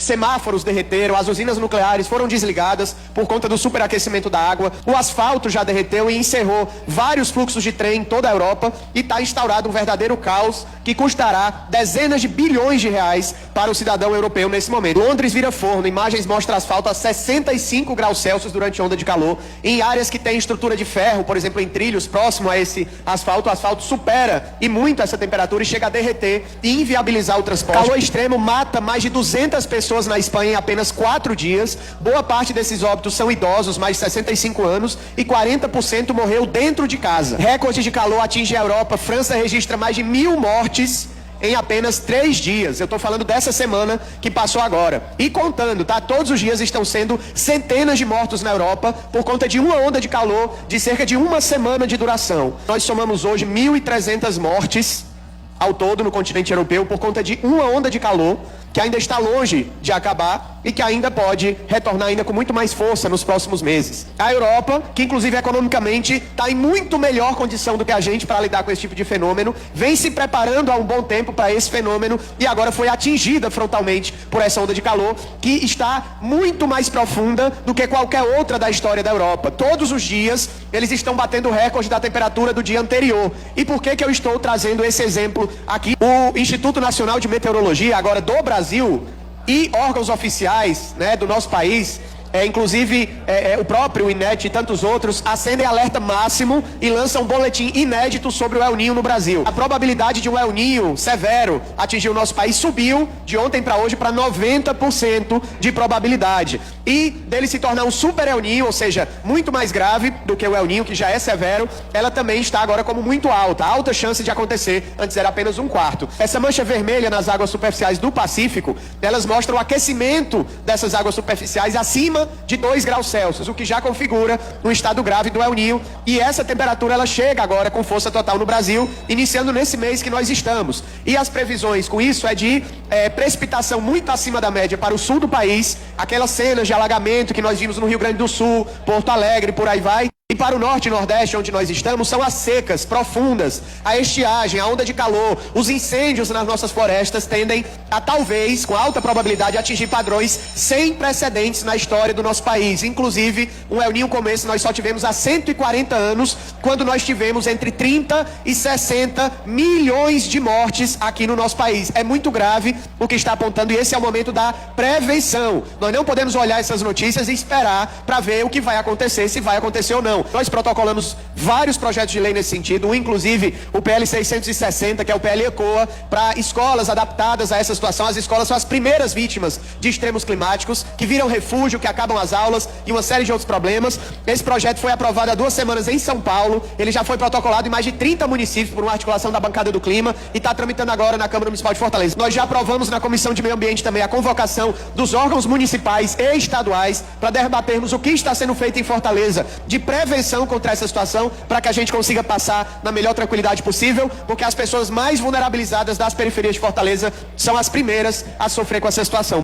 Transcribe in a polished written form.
semáforos derreteram, as usinas nucleares foram desligadas por conta do superaquecimento da água, o asfalto já derreteu e encerrou vários fluxos de trem em toda a Europa e está instaurado um verdadeiro caos que custará dezenas de bilhões de reais para o cidadão europeu nesse momento. Londres vira forno, imagens mostram asfalto a 65 graus Celsius durante onda de calor. Em áreas que têm estrutura de ferro, por exemplo, em trilhos próximo a esse asfalto, o asfalto supera e muito essa temperatura e chega a derreter e inviabilizar o transporte. Calor extremo mata mais de 200 pessoas na Espanha em apenas 4 dias. Boa parte desses óbitos são idosos, mais de 65 anos, e 40% morreu dentro de casa. Recorde de calor atinge a Europa. França registra mais de 1.000 mortes em apenas 3 dias. Eu estou falando dessa semana que passou agora. E contando, tá? Todos os dias estão sendo centenas de mortos na Europa por conta de uma onda de calor de cerca de uma semana de duração. Nós somamos hoje 1.300 mortes ao todo no continente europeu por conta de uma onda de calor que ainda está longe de acabar e que ainda pode retornar ainda com muito mais força nos próximos meses. A Europa, que inclusive economicamente está em muito melhor condição do que a gente para lidar com esse tipo de fenômeno, vem se preparando há um bom tempo para esse fenômeno e agora foi atingida frontalmente por essa onda de calor que está muito mais profunda do que qualquer outra da história da Europa. Todos os dias eles estão batendo o recorde da temperatura do dia anterior. E por que eu estou trazendo esse exemplo aqui? O Instituto Nacional de Meteorologia, agora do Brasil, e órgãos oficiais, né, do nosso país, inclusive o próprio INET e tantos outros, acendem alerta máximo e lançam um boletim inédito sobre o El Niño no Brasil. A probabilidade de um El Niño severo atingir o nosso país subiu de ontem para hoje para 90% de probabilidade. E dele se tornar um super El Niño, ou seja, muito mais grave do que o El Niño, que já é severo, ela também está agora como muito alta chance de acontecer, antes era apenas 1/4. Essa mancha vermelha nas águas superficiais do Pacífico, elas mostram o aquecimento dessas águas superficiais acima de 2 graus Celsius, o que já configura um estado grave do El Niño, e essa temperatura ela chega agora com força total no Brasil, iniciando nesse mês que nós estamos. E as previsões com isso é de precipitação muito acima da média para o sul do país, aquelas cenas de alagamento que nós vimos no Rio Grande do Sul, Porto Alegre, por aí vai. E para o norte e nordeste, onde nós estamos, são as secas profundas, a estiagem, a onda de calor, os incêndios nas nossas florestas tendem a, talvez, com alta probabilidade, atingir padrões sem precedentes na história do nosso país. Inclusive, um El Niño como esse nós só tivemos há 140 anos, quando nós tivemos entre 30 e 60 milhões de mortes aqui no nosso país. É muito grave o que está apontando e esse é o momento da prevenção. Nós não podemos olhar essas notícias e esperar para ver o que vai acontecer, se vai acontecer ou não. Nós protocolamos vários projetos de lei nesse sentido, inclusive o PL 660, que é o PL ECOA, para escolas adaptadas a essa situação. As escolas são as primeiras vítimas de extremos climáticos, que viram refúgio, que acabam as aulas e uma série de outros problemas. Esse projeto foi aprovado há 2 semanas em São Paulo, ele já foi protocolado em mais de 30 municípios por uma articulação da bancada do clima e está tramitando agora na Câmara Municipal de Fortaleza. Nós já aprovamos na Comissão de Meio Ambiente também a convocação dos órgãos municipais e estaduais para debatermos o que está sendo feito em Fortaleza de prevenção contra essa situação, para que a gente consiga passar na melhor tranquilidade possível, porque as pessoas mais vulnerabilizadas das periferias de Fortaleza são as primeiras a sofrer com essa situação.